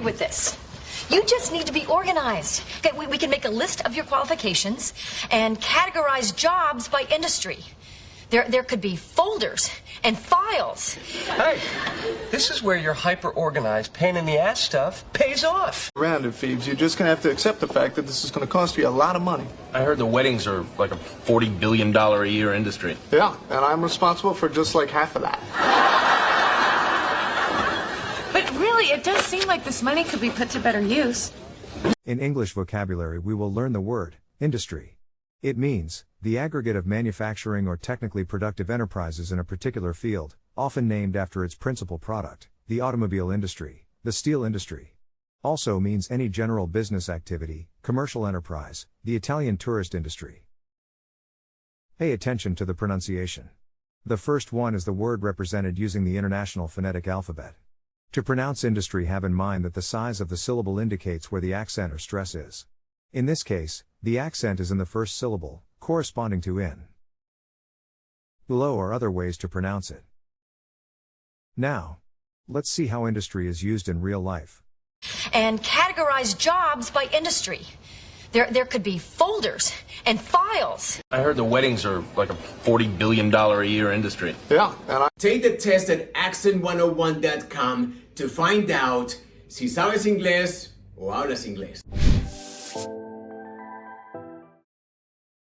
With this. You just need to be organized. Okay, we can make a list of your qualifications and categorize jobs by industry. There could be folders and files. Hey, this is where your hyper-organized, pain-in-the-ass stuff pays off. Around it, Phoebes. You're just going to have to accept the fact that this is going to cost you a lot of money. I heard the weddings are like a $40 billion a year industry. Yeah, and I'm responsible for just like half of that. But really, it does seem like this money could be put to better use. In English vocabulary, we will learn the word industry. It means the aggregate of manufacturing or technically productive enterprises in a particular field, often named after its principal product, the automobile industry, the steel industry. Also means any general business activity, commercial enterprise, the Italian tourist industry. Pay attention to the pronunciation. The first one is the word represented using the International Phonetic Alphabet. To pronounce industry, have in mind that the size of the syllable indicates where the accent or stress is. In this case, the accent is in the first syllable, corresponding to in. Below are other ways to pronounce it. Now, let's see how industry is used in real life. And categorize jobs by industry. There could be folders and files. I heard the weddings are like a $40 billion a year industry. Yeah, and I... Take the test at accent101.com to find out si sabes inglés o hablas inglés.